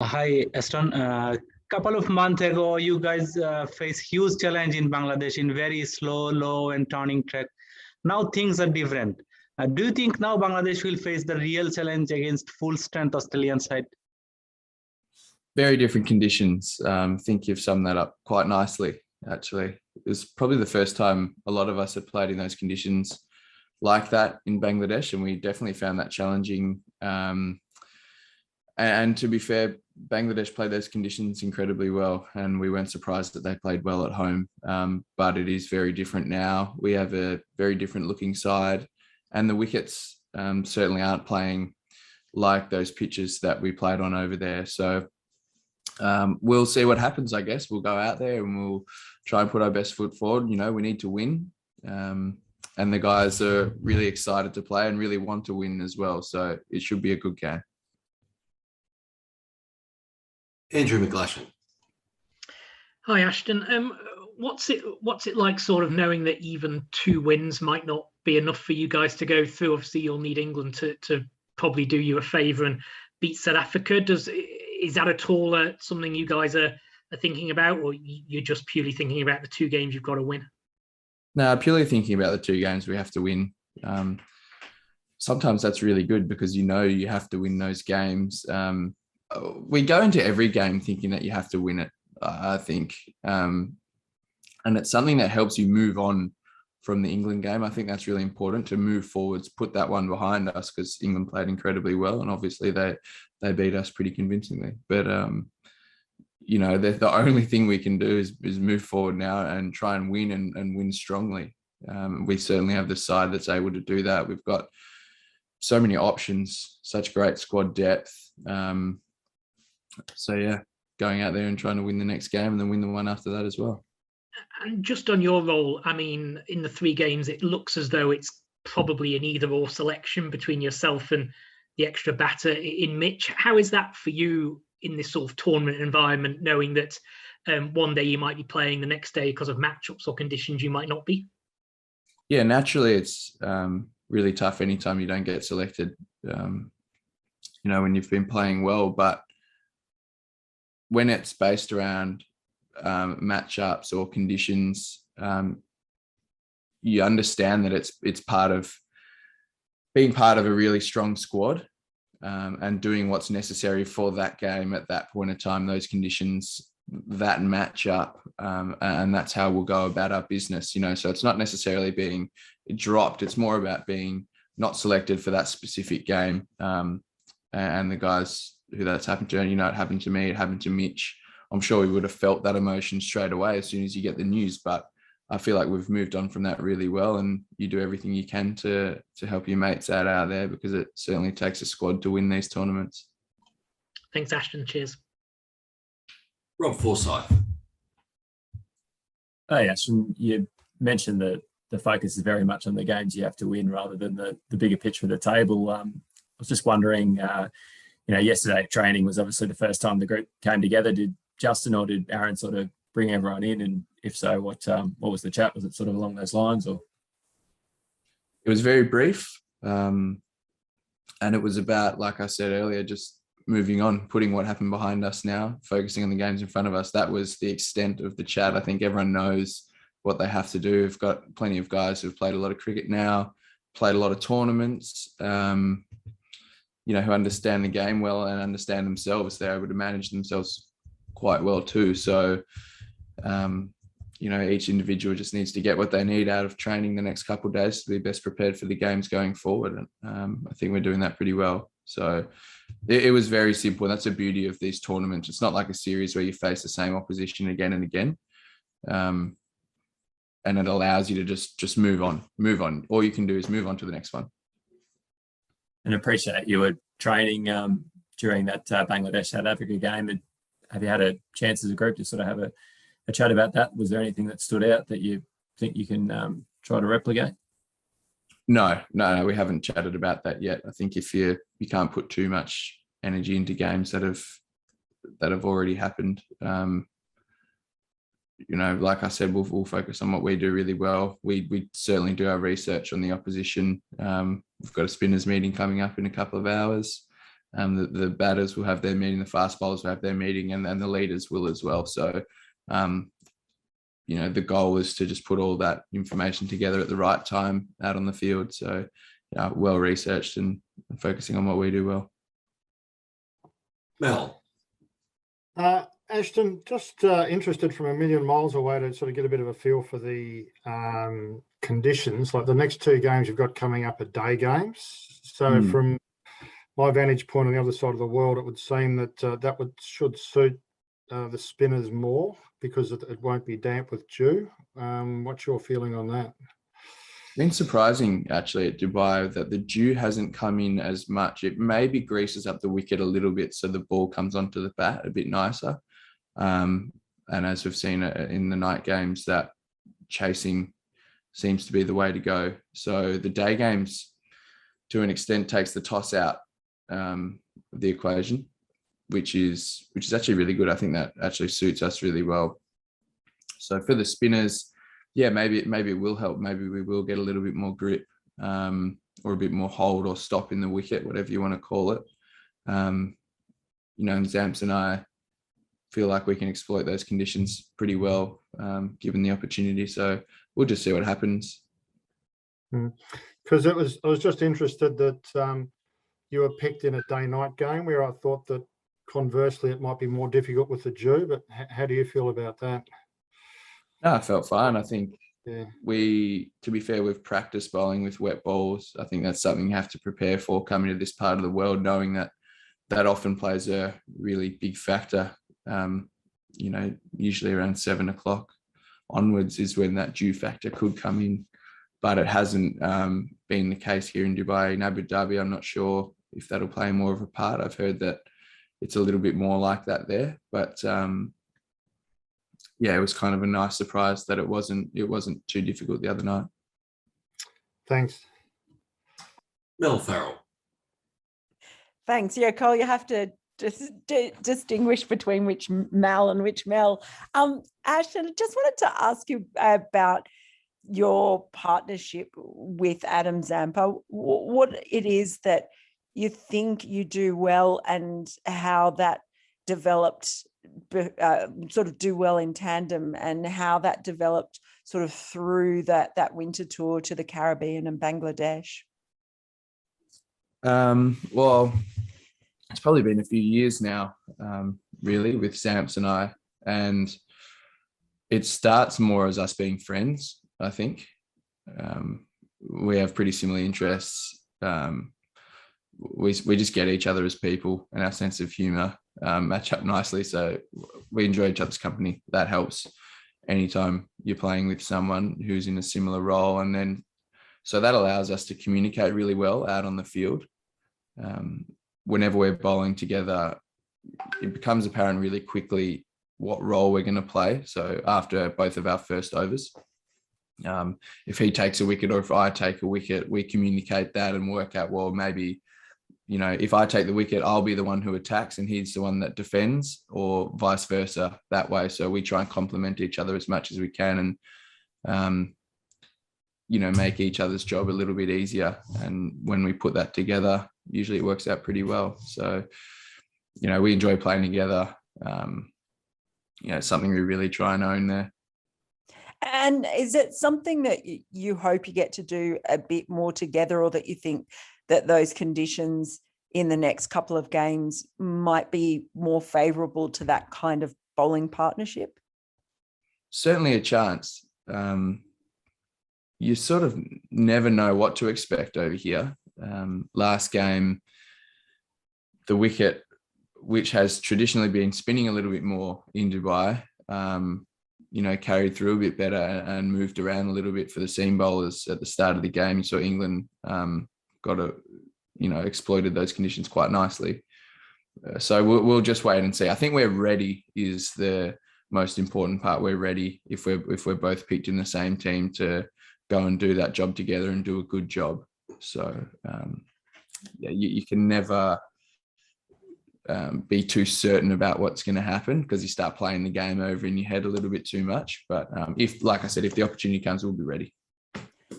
Hi, Aston. Couple of months ago, you guys faced huge challenge in Bangladesh in very slow, low, and turning track. Now things are different. Do you think now Bangladesh will face the real challenge against full strength Australian side? Very different conditions. I think you've summed that up quite nicely, actually. It was probably the first time a lot of us had played in those conditions like that in Bangladesh, and we definitely found that challenging. And to be fair, Bangladesh played those conditions incredibly well, and we weren't surprised that they played well at home. But it is very different now. We have a very different looking side, and the wickets certainly aren't playing like those pitches that we played on over there. So we'll see what happens, I guess. We'll go out there and we'll try and put our best foot forward. You know, we need to win. And the guys are really excited to play and really want to win as well. So it should be a good game. Andrew McGlashan. Hi, Ashton. What's it like, sort of knowing that even 2 wins might not be enough for you guys to go through? Obviously, you'll need England to probably do you a favour and beat South Africa. Is that at all something you guys are thinking about, or you're just purely thinking about the 2 games you've got to win? No, purely thinking about the 2 games we have to win. Sometimes that's really good because you have to win those games. We go into every game thinking that you have to win it, I think. And it's something that helps you move on from the England game. I think that's really important to move forwards, put that one behind us, because England played incredibly well. And obviously they beat us pretty convincingly. But, the only thing we can do is move forward now and try and win and win strongly. We certainly have the side that's able to do that. We've got so many options, such great squad depth. So yeah, going out there and trying to win the next game and then win the one after that as well. And just on your role, I mean, in the 3 games, it looks as though it's probably an either-or selection between yourself and the extra batter in Mitch. How is that for you in this sort of tournament environment, knowing that one day you might be playing, the next day because of matchups or conditions you might not be? Yeah, naturally it's really tough anytime you don't get selected, when you've been playing well. But when it's based around matchups or conditions, you understand that it's part of being part of a really strong squad, and doing what's necessary for that game at that point of time, those conditions, that match up, and that's how we'll go about our business. So it's not necessarily being dropped, it's more about being not selected for that specific game. And the guys who that's happened to, it happened to me, it happened to Mitch. I'm sure we would have felt that emotion straight away as soon as you get the news, but I feel like we've moved on from that really well, and you do everything you can to help your mates out there, because it certainly takes a squad to win these tournaments. Thanks, Ashton. Cheers. Rob Forsyth. Hey, Ashton, you mentioned that the focus is very much on the games you have to win rather than the bigger picture of the table. I was just wondering, yesterday training was obviously the first time the group came together. Did Justin or did Aaron sort of bring everyone in? And if so, what was the chat? Was it sort of along those lines, or? It was very brief. And it was about, like I said earlier, just moving on, putting what happened behind us now, focusing on the games in front of us. That was the extent of the chat. I think everyone knows what they have to do. We've got plenty of guys who've played a lot of cricket now, played a lot of tournaments, who understand the game well and understand themselves. They're able to manage themselves quite well too. So, each individual just needs to get what they need out of training the next couple of days to be best prepared for the games going forward. And I think we're doing that pretty well. So it was very simple. That's the beauty of these tournaments. It's not like a series where you face the same opposition again and again. And it allows you to just move on. All you can do is move on to the next one. And appreciate you were training during that Bangladesh South Africa game. And have you had a chance as a group to sort of have a chat about that? Was there anything that stood out that you think you can try to replicate? No, we haven't chatted about that yet. I think if you can't put too much energy into games that have already happened, like I said, we'll focus on what we do really well. We certainly do our research on the opposition. We've got a spinners meeting coming up in a couple of hours. The batters will have their meeting, the fast bowlers will have their meeting, and the leaders will as well. So, the goal is to just put all that information together at the right time out on the field. So, well researched and focusing on what we do well. Mel. Ashton, just interested from a million miles away to sort of get a bit of a feel for the conditions. Like the next 2 games you've got coming up are day games. So from my vantage point on the other side of the world, it would seem that should suit the spinners more because it won't be damp with dew. What's your feeling on that? It's been surprising actually at Dubai that the dew hasn't come in as much. It maybe greases up the wicket a little bit so the ball comes onto the bat a bit nicer. And as we've seen in the night games, that chasing seems to be the way to go. So the day games, to an extent, takes the toss out of the equation, which is actually really good. I think that actually suits us really well. So for the spinners, yeah, maybe it will help. Maybe we will get a little bit more grip or a bit more hold or stop in the wicket, whatever you want to call it. And Zamps and I feel like we can exploit those conditions pretty well, given the opportunity. So we'll just see what happens. Because I was just interested that you were picked in a day-night game where I thought that conversely it might be more difficult with the dew, but how do you feel about that? No, I felt fine. I think to be fair, we've practiced bowling with wet balls. I think that's something you have to prepare for coming to this part of the world, knowing that often plays a really big factor. Usually around 7 o'clock onwards is when that dew factor could come in, but it hasn't been the case here in Dubai. In Abu Dhabi, I'm not sure if that'll play more of a part. I've heard that it's a little bit more like that there, but it was kind of a nice surprise that it wasn't too difficult the other night. Thanks. Mel Farrell. Thanks. Yeah, Cole, you have to just distinguish between which Mal and which Mel. Ashton, I just wanted to ask you about your partnership with Adam Zampa, what it is that you think you do well and how that developed, sort of do well in tandem, and how that developed sort of through that winter tour to the Caribbean and Bangladesh. Well, it's probably been a few years now, really, with Zamps and I, and it starts more as us being friends, I think. We have pretty similar interests. We just get each other as people, and our sense of humor match up nicely. So we enjoy each other's company. That helps anytime you're playing with someone who's in a similar role. And then, so that allows us to communicate really well out on the field. Whenever we're bowling together, it becomes apparent really quickly what role we're going to play. So after both of our first overs, if he takes a wicket or if I take a wicket, we communicate that and work out, well, maybe, if I take the wicket, I'll be the one who attacks and he's the one that defends, or vice versa that way. So we try and complement each other as much as we can and, make each other's job a little bit easier. And when we put that together, usually it works out pretty well. So, we enjoy playing together. It's something we really try and own there. And is it something that you hope you get to do a bit more together, or that you think that those conditions in the next couple of games might be more favourable to that kind of bowling partnership? Certainly a chance. You sort of never know what to expect over here. Last game, the wicket, which has traditionally been spinning a little bit more in Dubai, carried through a bit better and moved around a little bit for the seam bowlers at the start of the game. You saw England exploited those conditions quite nicely. So we'll just wait and see. I think we're ready is the most important part. We're ready if we're both picked in the same team to go and do that job together and do a good job. So you can never be too certain about what's going to happen, because you start playing the game over in your head a little bit too much. But if, like I said, if the opportunity comes, we'll be ready.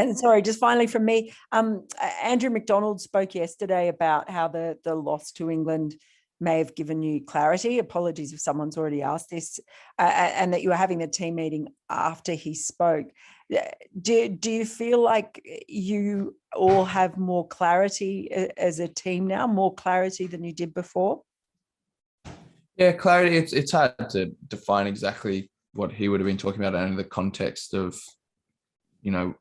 And sorry, just finally from me, Andrew McDonald spoke yesterday about how the loss to England may have given you clarity. Apologies if someone's already asked this, and that you were having the team meeting after he spoke. Do you feel like you all have more clarity as a team now, more clarity than you did before? Yeah, clarity. It's hard to define exactly what he would have been talking about in the context of, you know,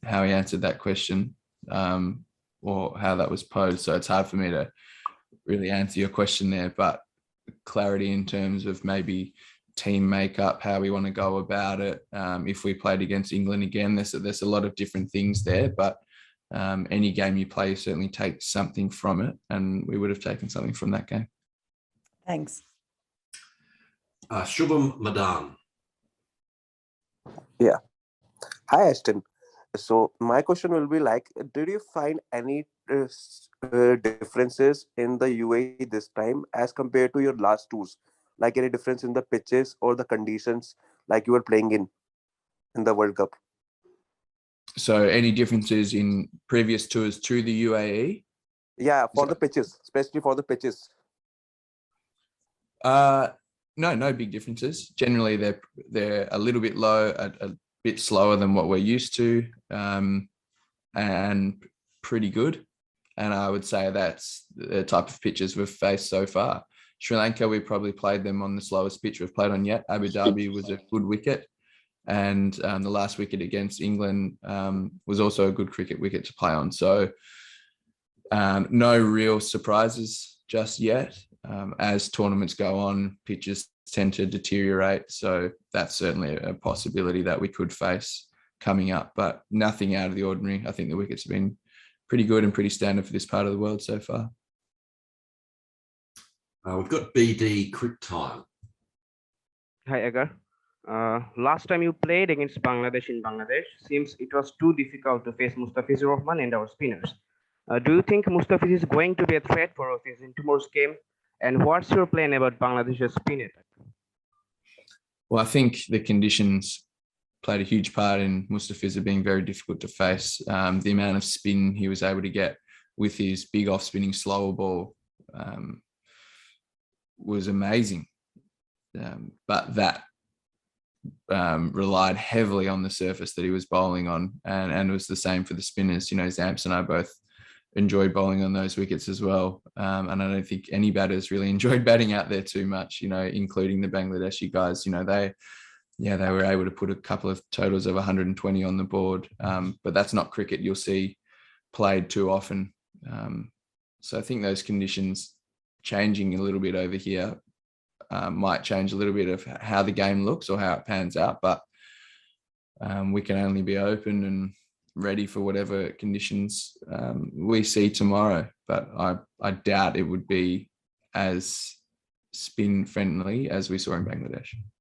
how he answered that question, or how that was posed. So it's hard for me to really answer your question there, but clarity in terms of maybe team makeup, how we want to go about it. If we played against England again, there's a lot of different things there, but any game you play, you certainly take something from it, and we would have taken something from that game. Thanks. Shubham Madan. Yeah. Hi, Ashton. So my question will be like, did you find any differences in the UAE this time as compared to your last tours? Like any difference in the pitches or the conditions like you were playing in the World Cup? So any differences in previous tours to the UAE? Yeah, for the pitches, especially for the pitches. No big differences. Generally, they're a little bit low, a bit slower than what we're used to, and pretty good. And I would say that's the type of pitches we've faced so far. Sri Lanka, we probably played them on the slowest pitch we've played on yet. Abu Dhabi was a good wicket, and the last wicket against England was also a good cricket wicket to play on. So no real surprises just yet. As tournaments go on, pitches tend to deteriorate. So that's certainly a possibility that we could face coming up, but nothing out of the ordinary. I think the wickets have been pretty good and pretty standard for this part of the world so far. We've got BD Quick Time. Hi, Agar. Last time you played against Bangladesh in Bangladesh, seems it was too difficult to face Mustafizur Rahman and our spinners. Do you think Mustafiz is going to be a threat for us in tomorrow's game? And what's your plan about Bangladesh's spin attack? Well, I think the conditions played a huge part in Mustafiz being very difficult to face. The amount of spin he was able to get with his big off-spinning slower ball was amazing. But that relied heavily on the surface that he was bowling on, and it was the same for the spinners. You know, Zamps and I both enjoyed bowling on those wickets as well. And I don't think any batters really enjoyed batting out there too much, you know, including the Bangladeshi guys. You know, they were able to put a couple of totals of 120 on the board. But that's not cricket you'll see played too often. So I think those conditions changing a little bit over here might change a little bit of how the game looks or how it pans out. But we can only be open and ready for whatever conditions we see tomorrow. But I doubt it would be as spin friendly as we saw in Bangladesh.